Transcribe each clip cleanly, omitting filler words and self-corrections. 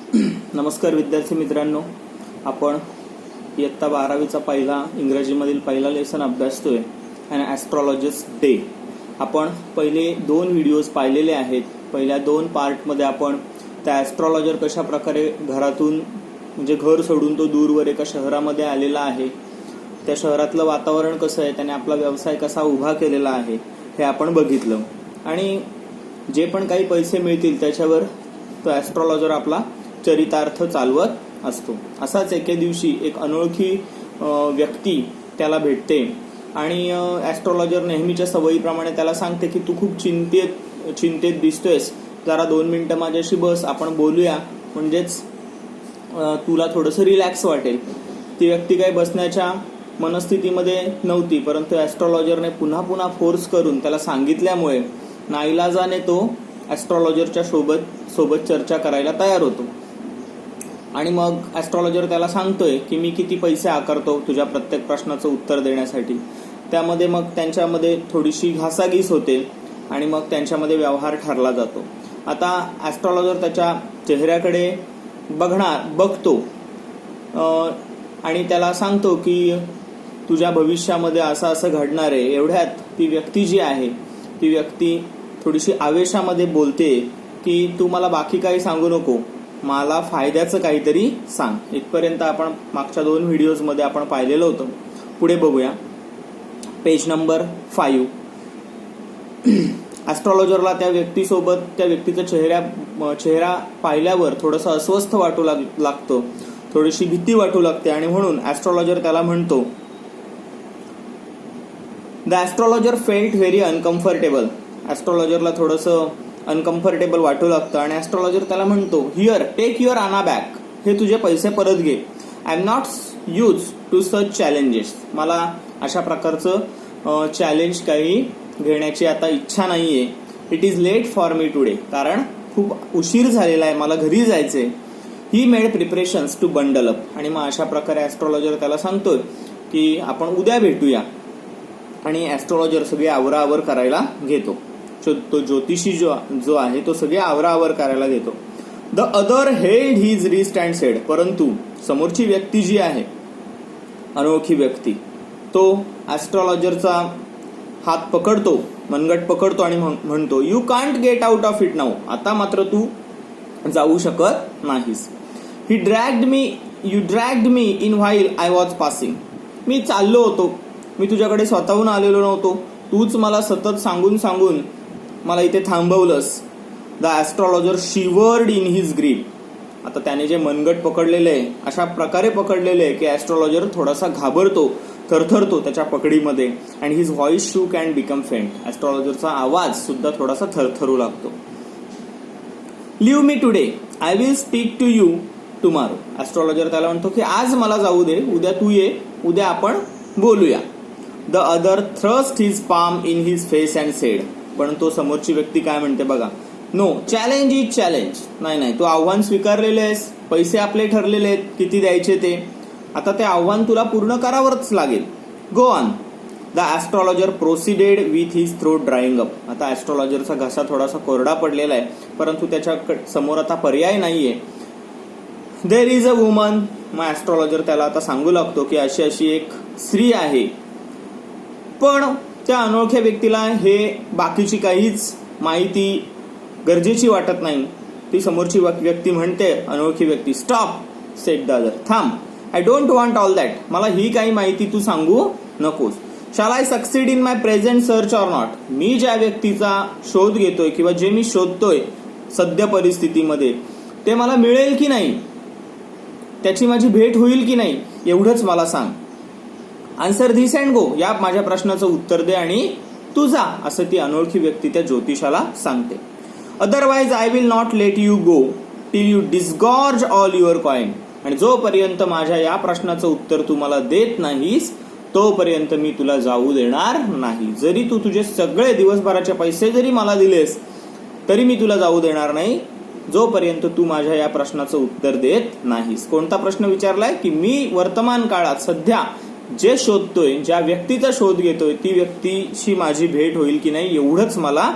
नमस्कार विद्यार्थी मित्रांनो, आपण इयत्ता 12वीचा पहिला इंग्रजीमधील पहिला लेसन अभ्यासतोय आणि ॲस्ट्रॉलॉजिस्ट डे. आपण पहिले 2 व्हिडिओज पाहिलेले आहेत. पहिल्या 2 पार्टमध्ये आपण त्या ॲस्ट्रॉलॉजर कशा प्रकारे घरातून म्हणजे घर सोडून तो दूरवर एका शहरामध्ये आलेला आहे, त्या शहरातलं वातावरण कसं आहे, त्याने आपला व्यवसाय कसा उभा केलेला आहे हे आपण बघितलं. आणि जे पण काही पैसे मिळतील त्याच्यावर तो ॲस्ट्रॉलॉजर आपला चरितार्थ चालवत असतो. असाच एके दिवशी एक अनोळखी व्यक्ती त्याला भेटते आणि ॲस्ट्रॉलॉजर नेहमीच्या सवयीप्रमाणे त्याला सांगते की तू खूप चिंतेत दिसतोयस, जरा 2 मिनिटं माझ्याशी बस, आपण बोलूया, म्हणजेच तुला थोडंसं रिलॅक्स वाटेल. ती व्यक्ती काही बसण्याच्या मनस्थितीमध्ये नव्हती, परंतु ॲस्ट्रॉलॉजरने पुन्हा पुन्हा फोर्स करून त्याला सांगितल्यामुळे नाईलाजाने तो ॲस्ट्रॉलॉजरच्या सोबत चर्चा करायला तयार होतो. आणि मग ॲस्ट्रॉलॉजर त्याला सांगतोय की मी किती पैसे आकारतो तुझ्या प्रत्येक प्रश्नाचं उत्तर देण्यासाठी. त्यामध्ये मग त्यांच्यामध्ये थोडीशी घासाघीस होते आणि मग त्यांच्यामध्ये व्यवहार ठरला जातो. आता ॲस्ट्रॉलॉजर त्याच्या चेहऱ्याकडे बघतो आणि त्याला सांगतो की तुझ्या भविष्यामध्ये असं असं घडणार आहे. एवढ्यात ती व्यक्ती जी आहे ती व्यक्ती थोडीशी आवेशामध्ये बोलते की तू मला बाकी काही सांगू नको, मला फायद्याचं काहीतरी सांग. इथपर्यंत आपण मागच्या 2 व्हिडिओजमध्ये आपण पाहिलेलं होतं. पुढे बघूया पेज नंबर 5. ॲस्ट्रॉलॉजरला त्या व्यक्तीसोबत त्या व्यक्तीचा चेहरा पाहिल्यावर थोडंसं अस्वस्थ वाटू लागतं, थोडीशी भीती वाटू लागते आणि म्हणून ॲस्ट्रॉलॉजर त्याला म्हणतो. The astrologer felt very uncomfortable. ॲस्ट्रॉलॉजरला थोडंसं अनकम्फर्टेबल वाटू लागतं आणि ॲस्ट्रॉलॉजर त्याला म्हणतो, here take your anna back, हे तुझे पैसे परत घे. I am not use to such challenges. मला अशा प्रकारचं चॅलेंज काही घेण्याची आता इच्छा नाहीये. It is late for me today, कारण खूप उशीर झालेला आहे, मला घरी जायचंय. He made preparations to bundle up. आणि मग अशा प्रकारे ॲस्ट्रॉलॉजर त्याला सांगतोय की आपण उद्या भेटूया. आणि ॲस्ट्रॉलॉजर सगळे आवराआवर करायला घेतो. तो ज्योतिषी जो आहे तो सगळे आवराआवर करायला घेतो. The other held his wrist and sed. परंतु समोरची व्यक्ती जी आहे, अनोळखी व्यक्ती, तो ॲस्ट्रॉलॉजरचा हात पकडतो, मनगट पकडतो आणि म्हणतो, you can't get out of it now. आता मात्र तू जाऊ शकत नाहीस. You dragged me in while I was passing. मी चाललो होतो, मी तुझ्याकडे स्वतःहून आलेलो नव्हतो, तूच मला सतत सांगून मला इथे थांबवलंस. The astrologer shivered in his grip. आता त्याने जे मनगट पकडलेलं आहे अशा प्रकारे पकडलेलं आहे की ॲस्ट्रॉलॉजर थोडासा घाबरतो, थरथरतो त्याच्या पकडीमध्ये. आणि his voice shook and become faint. ॲस्ट्रॉलॉजरचा आवाज सुद्धा थोडासा थरथरू लागतो. Leave me today, I will speak to you tomorrow. Astrologer त्याला म्हणतो की आज मला जाऊ दे, उद्या तू ये, उद्या आपण बोलूया. The other thrust his palm in his face and sed. पण तो समोरची व्यक्ती काय म्हणते बघा, नो चॅलेंज इज चॅलेंज. नाही, तू आव्हान स्वीकारलेले आहेस, पैसे आपले ठरलेले आहेत किती द्यायचे ते, आता ते आव्हान तुला पूर्ण करावंच लागेल. Go on. The astrologer proceeded with his throat drying up. आता ॲस्ट्रॉलॉजरचा घसा थोडासा कोरडा पडलेला आहे, परंतु त्याच्या समोर आता पर्याय नाहीये. There is a woman. मग ॲस्ट्रॉलॉजर त्याला आता सांगू लागतो की अशी एक स्त्री आहे. पण त्या अनोळख्या व्यक्तीला हे बाकीची काहीच माहिती गरजेची वाटत नाही. ती समोरची व्यक्ती म्हणते, अनोळखी व्यक्ती, स्टॉप, सेड द अदर. थांब, I don't want all that. मला ही काही माहिती तू सांगू नकोस. Shall I succeed in my present search or not. मी ज्या व्यक्तीचा शोध घेतोय किंवा जे मी शोधतोय सध्या परिस्थितीमध्ये ते मला मिळेल की नाही, त्याची माझी भेट होईल की नाही, एवढंच मला सांग. Answer this and go. या माझ्या प्रश्नाचं उत्तर दे आणि तू जा, असं ती अनोळखी व्यक्ती त्या ज्योतिषाला सांगते. Otherwise I will not let you go till you disgorge all your coin. आणि जोपर्यंत माझ्या या प्रश्नाचं उत्तर तू मला देत नाहीस तोपर्यंत मी तुला जाऊ देणार नाही. जरी तू तुझे सगळे दिवसभराचे पैसे जरी मला दिलेस तरी मी तुला जाऊ देणार नाही, जोपर्यंत तू माझ्या या प्रश्नाचं उत्तर देत नाहीस. कोणता प्रश्न विचारलाय की मी वर्तमान काळात सध्या जे शोधतोय, ज्या व्यक्तीचा शोध घेतोय, ती व्यक्तीशी माझी भेट होईल की नाही एवढंच मला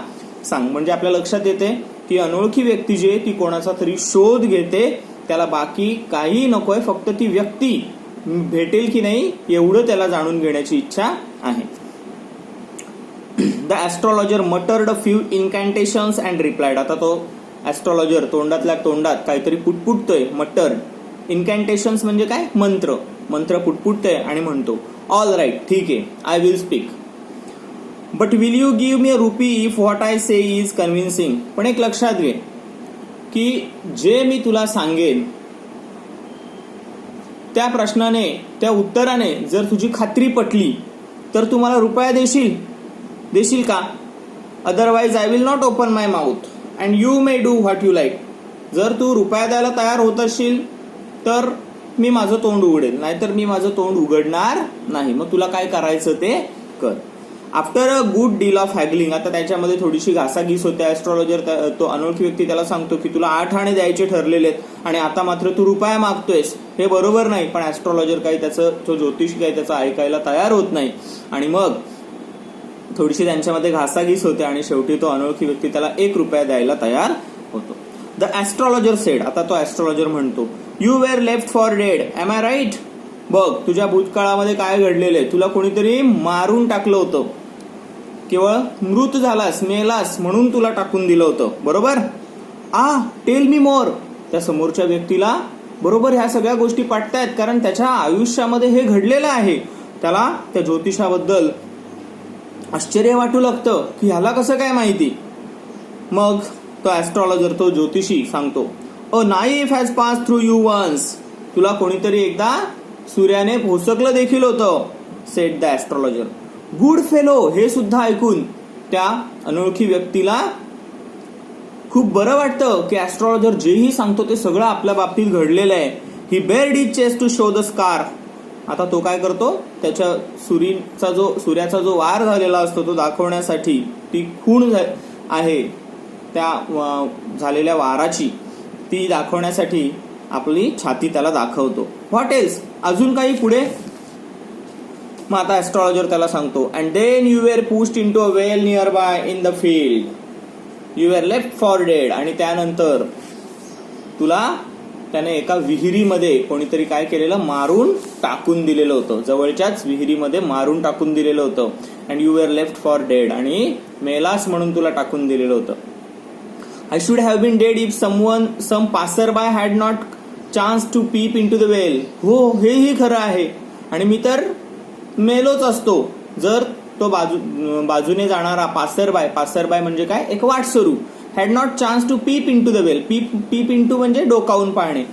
सांग. म्हणजे आपल्या लक्षात येते की अनोळखी व्यक्ती जी आहे ती कोणाचा तरी शोध घेते त्याला बाकी काही नकोय, फक्त ती व्यक्ती भेटेल की नाही एवढं त्याला जाणून घेण्याची इच्छा आहे. The astrologer muttered few incantations and replied. आता तो ॲस्ट्रॉलॉजर तोंडातल्या तोंडात काहीतरी पुटपुटतोय. मटर इन्कॅन्टेशन्स म्हणजे काय? मंत्र. मंत्र पुटपुटतोय आणि म्हणतो ऑल राईट, ठीक आहे, I will speak, but will you give me a RuPay if what I say is convincing. पण एक लक्षात घे की जे मी तुला सांगेन त्या प्रश्नाने, त्या उत्तराने जर तुझी खात्री पटली तर तू मला रुपया देशील का? Otherwise I will not open my mouth and you may do what you like. जर तू रुपया द्यायला तयार होत असशील तर मी माझं तोंड उघडेल, नाहीतर मी माझं तोंड उघडणार नाही. मग तुला काय करायचं ते कर. After a good deal of haggling. आता त्याच्यामध्ये थोडीशी घासाघीस होते. ॲस्ट्रॉलॉजर तो अनोळखी व्यक्ती त्याला सांगतो की तुला 8 आणे द्यायचे ठरलेले आहेत आणि आता मात्र तू रुपया मागतोयस, हे बरोबर नाही. पण ॲस्ट्रॉलॉजर काही त्याचं, तो ज्योतिषी काही त्याचं ऐकायला तयार होत नाही आणि मग थोडीशी त्यांच्यामध्ये घासाघीस होते आणि शेवटी तो अनोळखी व्यक्ती त्याला 1 रुपया द्यायला तयार होतो. The astrologer said. आता तो ॲस्ट्रॉलॉजर म्हणतो you were left for dead, am I right. बघ तुझ्या भूतकाळामध्ये काय घडलेलं आहे. तुला कोणीतरी मारून टाकलं होतं, केवळ मृत झालास, मेलास म्हणून तुला टाकून दिलं होतं, बरोबर? टेल मी मोर. त्या समोरच्या व्यक्तीला बरोबर ह्या सगळ्या गोष्टी पटतायत, कारण त्याच्या आयुष्यामध्ये हे घडलेलं आहे. त्याला त्या ज्योतिषाबद्दल आश्चर्य वाटू लागतं की ह्याला कसं काय माहिती. मग तो ॲस्ट्रॉलॉजर, तो ज्योतिषी सांगतो a knife has pass through you once. तुला कोणीतरी एकदा सूर्याने भोसकलं देखील होतं, said the astrologer. Good fellow. हे सुद्धा ऐकून त्या अनोळखी व्यक्तीला खूप बरं वाटतं की ॲस्ट्रॉलॉजर जेही सांगतो ते सगळं आपल्या बाबतीत घडलेलं आहे. He bared his chest to show the scar. आता तो काय करतो, त्याच्या सूर्याचा जो वार झालेला असतो तो दाखवण्यासाठी, ती खूण आहे त्या झालेल्या वाराची, ती दाखवण्यासाठी आपली छाती त्याला दाखवतो. What else. अजून काही पुढे. मग आता ॲस्ट्रॉलॉजर त्याला सांगतो and then you were pushed in to a well near by in the field, you were left for dead. आणि त्यानंतर तुला त्याने एका विहिरीमध्ये कोणीतरी काय केलेलं, मारून टाकून दिलेलं होतं. जवळच्याच विहिरीमध्ये मारून टाकून दिलेलं होतं. And you were left for dead. आणि मेलास म्हणून तुला टाकून दिलेलं होतं. I should have been dead if some passer by had not chance to peep in to the well. हो, हेही खरं आहे. आणि मी तर मेलोच असतो जर तो बाजूने जाणारा पासर बाय म्हणजे काय, एक वाटसरू, had not chance to peep in to the well. Peep into म्हणजे डोकावून पाहणे.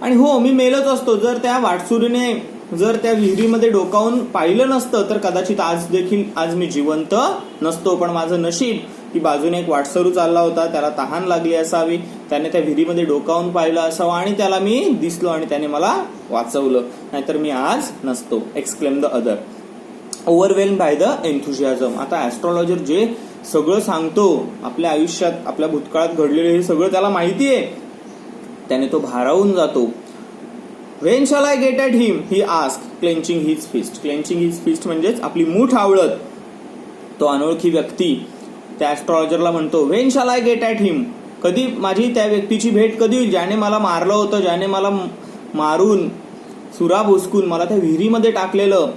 आणि हो, मी मेलोच असतो जर त्या वाटसुरीने जर त्या विहिरीमध्ये डोकावून पाहिलं नसतं तर कदाचित आज मी जिवंत नसतो. पण माझं नशीब की बाजूने एक वाटसरू चालला होता, त्याला तहान लागली असावी, त्याने त्या विहिरीमध्ये डोकावून पाहिलं असावं आणि त्याला मी दिसलो आणि त्याने मला वाचवलं, नाहीतर मी आज नसतो. Exclaim the other. Overwhelm by the enthusiasm. आता ॲस्ट्रॉलॉजर जे सगळं सांगतो आपल्या आयुष्यात, आपल्या भूतकाळात घडलेलं हे सगळं त्याला माहिती आहे, त्याने तो भारावून जातो. When shall I get at him, he ask, clenching his fist. Clenching his fist म्हणजेच आपली मूठ आवळत तो अनोळखी व्यक्ती त्या ॲस्ट्रॉलॉजरला म्हणतो when shall I get at him. कधी माझी त्या व्यक्तीची भेट कधी होईल, ज्याने मला मारलं होतं, ज्याने मला मारून सुरा भोसकून मला त्या विहिरीमध्ये टाकलेलं,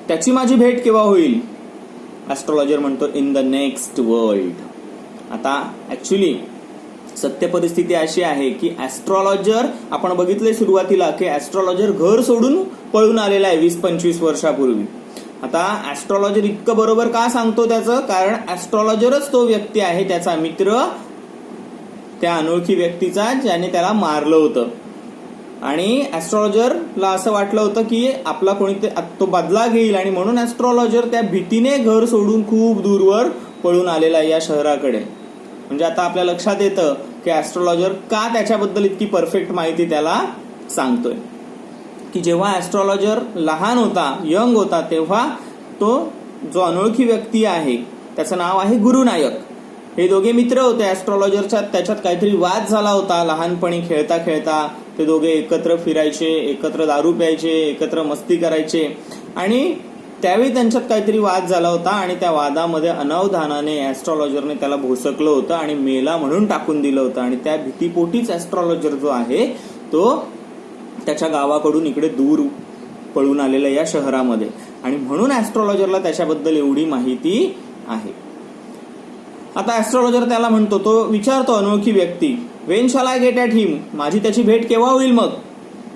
त्याची माझी भेट केव्हा होईल. ॲस्ट्रॉलॉजर म्हणतो इन द नेक्स्ट वर्ल्ड. आता ऍक्च्युली सत्य परिस्थिती अशी आहे की ॲस्ट्रॉलॉजर, आपण बघितलंय सुरुवातीला की ॲस्ट्रॉलॉजर घर सोडून पळून आलेला आहे 20-25 वर्षापूर्वी. आता ॲस्ट्रॉलॉजर इतकं बरोबर का सांगतो त्याचं, कारण ॲस्ट्रॉलॉजरच तो व्यक्ती आहे, त्याचा मित्र, त्या अनोळखी व्यक्तीचा ज्याने त्याला मारलं होतं. आणि ॲस्ट्रॉलॉजरला असं वाटलं होतं की आपला कोणीतरी तो बदला घेईल आणि म्हणून ॲस्ट्रॉलॉजर त्या भीतीने घर सोडून खूप दूरवर पळून आलेला आहे या शहराकडे. म्हणजे आता आपल्या लक्षात येतं की ॲस्ट्रॉलॉजर का त्याच्याबद्दल इतकी परफेक्ट माहिती त्याला सांगतोय. की जेव्हा ॲस्ट्रॉलॉजर लहान होता, यंग होता, तेव्हा तो जो अनोळखी व्यक्ती आहे त्याचं नाव आहे गुरुनायक. हे दोघे मित्र होते ॲस्ट्रॉलॉजरच्या. त्याच्यात काहीतरी वाद झाला होता लहानपणी, खेळता खेळता ते दोघे एकत्र फिरायचे, एकत्र दारू प्यायचे, एकत्र मस्ती करायचे आणि त्यावेळी त्यांच्यात काहीतरी वाद झाला होता आणि त्या वादामध्ये अनवधानाने ऍस्ट्रॉलॉजरने त्याला भोसकलं होतं आणि मेला म्हणून टाकून दिलं होतं. आणि त्या भीतीपोटीच ऍस्ट्रॉलॉजर जो आहे तो त्याच्या गावाकडून इकडे दूर पळून आलेला या शहरामध्ये, आणि म्हणून ऍस्ट्रॉलॉजरला त्याच्याबद्दल एवढी माहिती आहे. आता ऍस्ट्रॉलॉजर त्याला म्हणतो, तो विचारतो अनोळखी व्यक्ती, when shall I get at him, माझी त्याची भेट केव्हा होईल मग?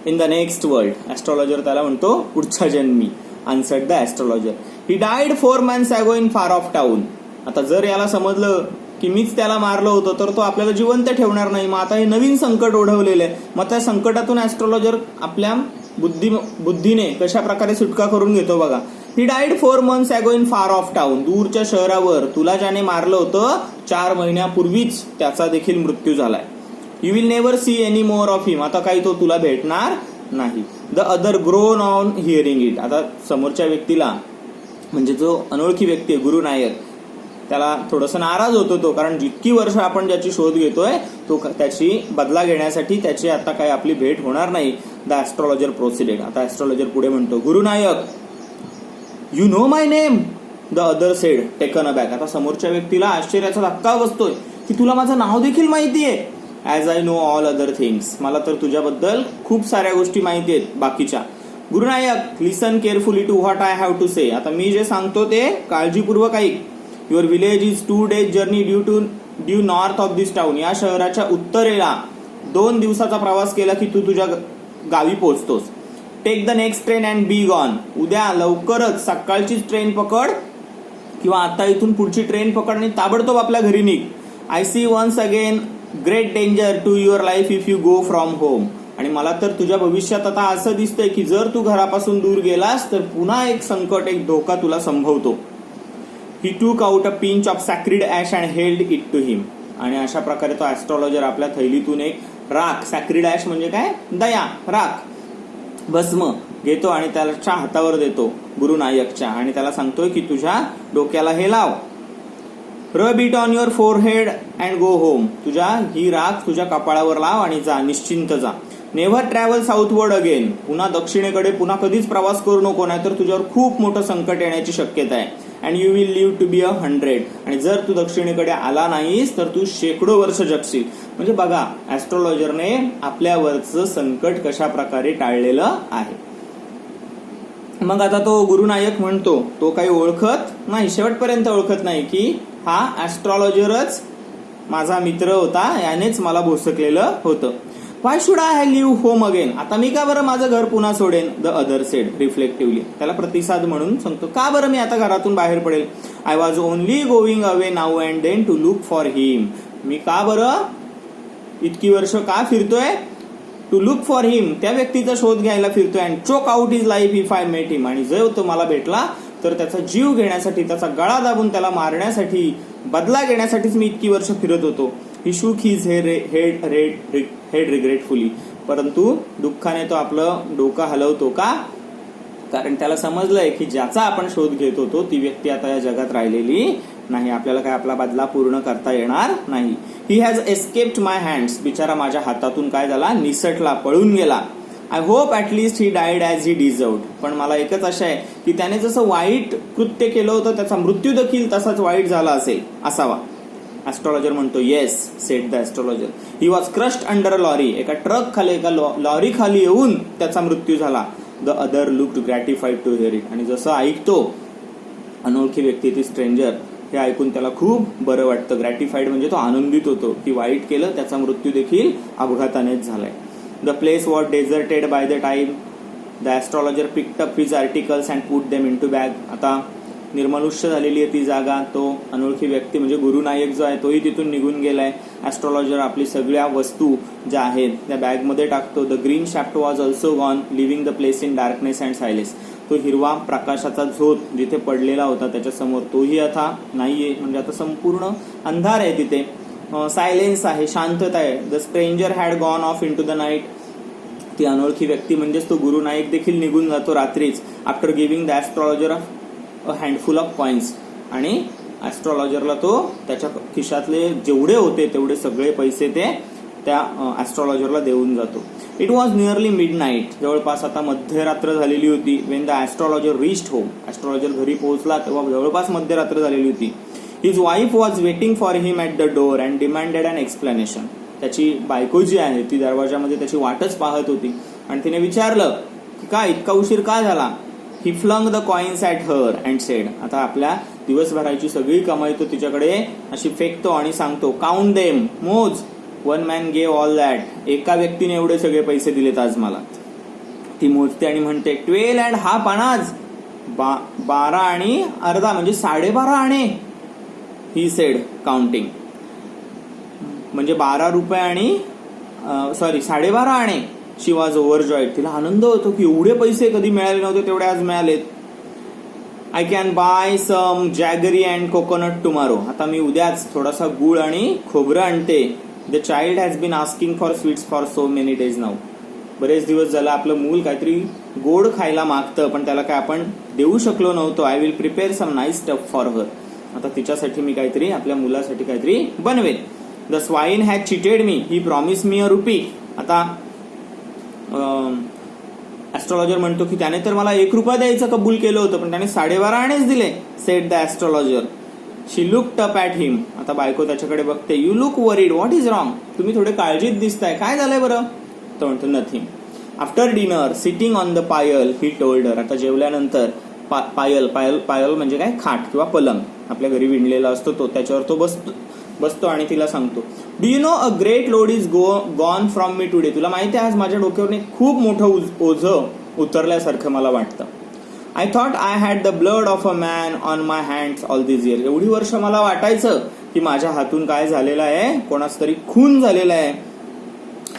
In the next world. Astrologer त्याला म्हणतो, पुढच्या जन्मी. Answered the astrologer, he died 4 months ago in far off town. आता जर याला समजलं की मीच त्याला मारलं होतं तर तो आपल्याला जिवंत ठेवणार नाही. मग आता हे नवीन संकट ओढवलेलं आहे. मग त्या संकटातून ऍस्ट्रॉलॉजर आपल्या बुद्धीने कशा प्रकारे सुटका करून घेतो बघा. ही died 4 months ago in far off town, दूरच्या शहरावर तुला ज्याने मारलं होतं 4 महिन्यापूर्वीच त्याचा देखील मृत्यू झालाय. You will never see any more of him, आता काही तो तुला भेटणार नाही. The other groan on hearing it. आता समोरच्या व्यक्तीला, म्हणजे जो अनोळखी व्यक्ती आहे गुरु नायक, त्याला थोडंसं नाराज होतो तो, कारण जितकी वर्ष आपण ज्याची शोध घेतोय तो त्याची बदला घेण्यासाठी त्याची आता काही आपली भेट होणार नाही. The astrologer proceeded. आता ऍस्ट्रॉलॉजर पुढे म्हणतो, Guru Nayak, you know my name? The other said taken aback. आता समोरच्या व्यक्तीला आश्चर्याचा धक्का बसतोय की तुला माझं नाव देखील माहिती आहे. As I know all other things, मला तर तुझ्याबद्दल खूप साऱ्या गोष्टी माहिती आहेत बाकीच्या. Guru Nayak, listen carefully to what I have to say. आता मी जे सांगतो ते काळजीपूर्वक ऐक. Your village is 2 days journey due north of this town. या शहराच्या उत्तरेला 2 दिवसाचा प्रवास केला की तू तुझ्या गावी पोहोचतोस. Take the next train and be gone. उद्या लवकरच सकाळचीच ट्रेन पकड किंवा आता इथून पुढची ट्रेन पकड आणि ताबडतोब आपल्या घरी निघ. I see once again great danger to your life if you go from home. आणि मला तर तुझ्या भविष्यात आता असं दिसतंय की जर तू घरापासून दूर गेलास तर पुन्हा एक संकट, एक धोका तुला संभवतो. He took out a pinch of sacred ash and held it to him. आणि अशा प्रकारे तो ऍस्ट्रॉलॉजर आपल्या थैलीतून एक राख, सॅक्रिड ॲश म्हणजे काय, दया, राख, भस्म घेतो आणि त्याच्या हातावर देतो गुरु नायकच्या, आणि त्याला सांगतोय की तुझ्या डोक्याला हे लाव. Rub it on your forehead and go home. तुझ्या ही राख तुझ्या कपाळावर लाव आणि जा, निश्चिंत जा. Never travel southward again. पुन्हा दक्षिणेकडे पुन्हा कधीच प्रवास करू नको, नाहीतर तुझ्यावर खूप मोठं संकट येण्याची शक्यता आहे. And you will live to be 100. आणि जर तू दक्षिणेकडे आला नाहीस तर तू 100 वर्ष जगशील. म्हणजे बघा, ऍस्ट्रॉलॉजरने आपल्यावरचं संकट कशा प्रकारे टाळलेलं आहे. मग आता तो गुरुनायक म्हणतो, तो काही ओळखत नाही, शेवटपर्यंत ओळखत नाही की हा ऍस्ट्रॉलॉजरच माझा मित्र होता, यानेच मला भोसकलेलं होतं. Why should I leave home again. आता मी का बरं माझं घर पुन्हा सोडेन? The other said reflectively. त्याला प्रतिसाद म्हणून सांगतो, का बरं मी आता घरातून बाहेर पडेल? I was only going away now and then to look for him. मी का बरं इतकी वर्ष का फिरतोय? टू लुक फॉर हिम, त्या व्यक्तीचा शोध घ्यायला फिरतोय. And choke out his life if I met him. आणि जर तो मला भेटला तर त्याचा जीव घेण्यासाठी, त्याचा गळा दाबून त्याला मारण्यासाठी, बदला घेण्यासाठीच मी इतकी वर्ष फिरत होतो. ही शूक हिज हेड रिग्रेटफुली. परंतु दुःखाने तो आपलं डोकं हलवतो. का? कारण त्याला समजलंय की ज्याचा आपण शोध घेत होतो ती व्यक्ती आता या जगात राहिलेली नाही. आपल्याला काय आपला बदला पूर्ण करता येणार नाही. He has escaped my hands. बिचारा माझ्या हातातून काय झाला, निसटला, पळून गेला. I hope at least he died as he deserved. पण मला एकच आशा आहे की त्याने जसं वाईट कृत्य केलं होतं त्याचा मृत्यू देखील तसाच वाईट झाला असावा. ऍस्ट्रॉलॉजर म्हणतो, yes said the astrologer. He was crushed under a lorry. एका ट्रक खाली, एका लॉरी खाली येऊन त्याचा मृत्यू झाला. The other looked gratified to hear it. आणि जसं ऐकतो अनोळखी व्यक्ती, ती स्ट्रेंजर, हे ऐकून त्याला खूप बरं वाटतं. ग्रॅटिफाईड म्हणजे तो आनंदित होतो की वाईट केलं, त्याचा मृत्यू देखील अपघातानेच झालाय. The place was deserted by the time. The astrologer picked up his articles and put them into bag. आता निर्मनुष्य झालेली आहे ती जागा. तो अनोळखी व्यक्ती म्हणजे गुरुनायक जो आहे तोही तिथून निघून गेलाय. ऍस्ट्रॉलॉजर आपली सगळ्या वस्तू ज्या आहेत त्या बॅगमध्ये टाकतो. The green shaft was also gone, leaving the place in darkness and silence. तो हिरवा प्रकाशाचा झोत जिथे पडलेला होता त्याच्यासमोर तोही आता नाहीये. म्हणजे आता संपूर्ण अंधार आहे तिथे. सायलेन्स आहे, शांतता आहे. The stranger had gone off in to the night. ती अनोळखी व्यक्ती म्हणजेच तो गुरुनायक देखील निघून जातो रात्रीच. After giving the astrologer a handful of coins. आणि ऍस्ट्रॉलॉजरला तो त्याच्या खिशातले जेवढे होते तेवढे सगळे पैसे ते त्या ॲस्ट्रॉलॉजरला देऊन जातो. It was nearly mid night, जवळपास आता मध्यरात्र झालेली होती. When the astrologer reached home, astrologer घरी पोहोचला तेव्हा जवळपास मध्यरात्र झालेली होती. His wife was waiting for him at the door and demanded an explanation. त्याची बायको जी आहे ती दरवाजामध्ये त्याची वाटच पाहत होती आणि तिने विचारलं की का इतका उशीर का झाला. He flung the coins at her and said, आता आपल्या दिवसभराची सगळी कमाई तो तिच्याकडे अशी फेकतो आणि सांगतो, काउंट देम, मोज. One man gave all that, एका व्यक्तीने एवढे सगळे पैसे दिलेत आज मला. ती मोजते आणि म्हणते 12 and half आणाज, 12 आणि अर्धा म्हणजे 12.5 आणे. ही सेड काउंटिंग, म्हणजे 12 रुपये आणि 12.5 आणे. शी वॉज ओव्हरजॉईड, तिला आनंद होतो की एवढे पैसे कधी मिळाले नव्हते तेवढे आज मिळालेत. I can buy some jaggery and coconut tomorrow, आता मी उद्याच थोडासा गुळ आणि खोबरं आणते. The child has been asking for sweets for so many days now, बरेच दिवस झालं आपलं मूल काहीतरी गोड खायला मागतं पण त्याला काय आपण देऊ शकलो नव्हतो. I will prepare some nice stuff for her, आता तिच्यासाठी मी काहीतरी आपल्या मुलासाठी काहीतरी बनवेन. The swine has cheated me, he promise me a rupee. आता ॲस्ट्रॉलॉजर म्हणतो की त्याने तर मला 1 रुपया द्यायचं कबूल केलं होतं पण त्याने 12.5 आणेच दिले. Said the astrologer. She looked up at him, आता बायको त्याच्याकडे बघते. You look worried, what is wrong, तुम्ही थोडे काळजीत दिसताय, काय झालंय बरं. तो म्हणतो nothing. After dinner sitting on the pyol he told her, आता जेवल्यानंतर पायल म्हणजे काय, खाट किंवा पलंग आपल्या घरी विणलेला असतो तो, त्याच्यावर तो बसतो आणि तिला सांगतो, do you know a great load is gone from me today, तुला माहिती आहे आज माझ्या डोक्यावर खूप मोठं ओझं उतरल्यासारखं मला वाटतं. I thought I had the blood of a man on my hands all this year, एवढी वर्ष मला वाटायचं की माझ्या हातून काय झालेलं आहे, कोणाच तरी खून झालेला आहे,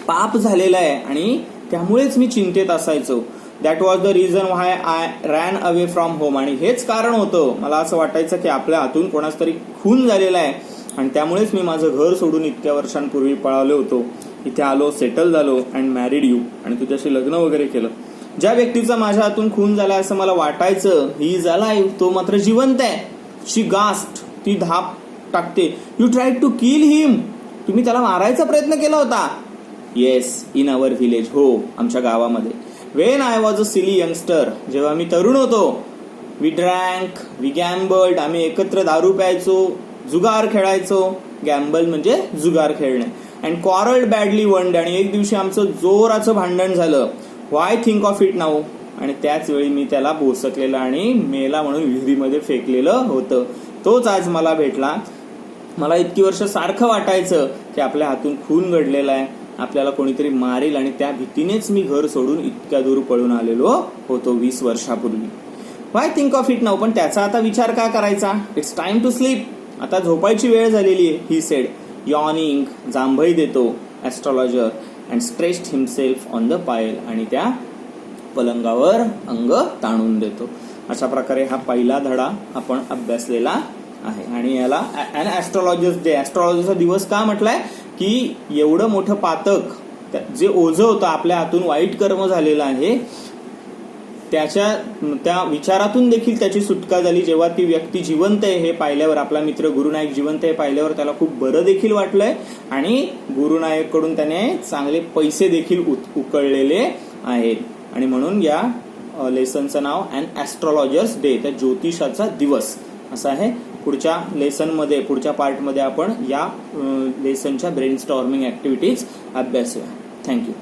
पाप झालेला आहे आणि त्यामुळेच मी चिंतेत असायचो. That was the reason why I ran away from home, आणि हेच कारण होतं, मला असं वाटायचं की आपल्या हातून कोणाच तरी खून झालेला आहे आणि त्यामुळेच मी माझं घर सोडून इतक्या वर्षांपूर्वी पळालो होतो. इथे आलो, सेटल झालो अँड मॅरिड यू, आणि तुझ्याशी लग्न वगैरे केलं. ज्या व्यक्तीचा माझ्या हातून खून झाला असं मला वाटायचं, ही इज अलाइव्ह, तो मात्र जिवंत आहे. शी गास्ड, ती धाप टाकते. You tried to kill him, तुम्ही त्याला मारायचा प्रयत्न केला होता. येस, इन अवर व्हिलेज, हो आमच्या गावामध्ये. When I was a silly youngster, जेव्हा मी तरुण होतो. वी ड्रँक, वी गॅम्बल्ड, आम्ही एकत्र दारू प्यायचो, जुगार खेळायचो. गॅम्बल म्हणजे जुगार खेळणे. And quarrelled badly one day, आणि एक दिवशी आमचं जोराचं भांडण झालं. व्हाय थिंक ऑफ इट नाऊ, आणि त्याच वेळी मी त्याला बोसकलेलं आणि मेला म्हणून विहिरीमध्ये फेकलेलं होतं. तोच आज मला भेटला. मला इतकी वर्ष सारखं वाटायचं की आपल्या हातून खून घडलेला आहे, आपल्याला कोणीतरी मारेल, आणि त्या भीतीनेच मी घर सोडून इतक्या दूर पळून आलेलो होतो 20 वर्षापूर्वी. व्हाय थिंक ऑफ इट नाऊ, पण त्याचा आता विचार का करायचा. इट्स टाइम टू स्लीप, आता झोपायची वेळ झालेली आहे. ही सेड, यॉर्निंग, जांभई देतो astrologer, and stretched himself on the pyol, आणि त्या पलंगावर अंग ताणून देतो. अशा प्रकारे हा पहिला धडा आपण अभ्यासलेला आहे. आणि याला अन ॲस्ट्रॉलॉजर्स डे, ॲस्ट्रॉलॉजरचा दिवस का म्हटलाय की एवढं मोठं पातक, जे ओझं होतं आपल्या हातून, वाईट कर्म झालेलं आहे, त्या विचारातून देखील त्याची सुटका झाली. जेव्हा ती व्यक्ती जिवंत आहे हे पाहिल्यावर, आपला मित्र गुरुनायक जिवंत आहे पाहिल्यावर त्याला खूप बरं देखील वाटलंय आणि गुरुनायक कडून त्याने चांगले पैसे देखील उकळलेले आहेत. आणि म्हणून या लेसनचं नाव अन ॲस्ट्रॉलॉजर्स डे, त्या ज्योतिषाचा दिवस असं आहे. पुढच्या लेसनमध्ये, पुढच्या पार्टमध्ये आपण या लेसनच्या ब्रेनस्टॉर्मिंग ऍक्टिव्हिटीज अभ्यासूया. थँक्यू.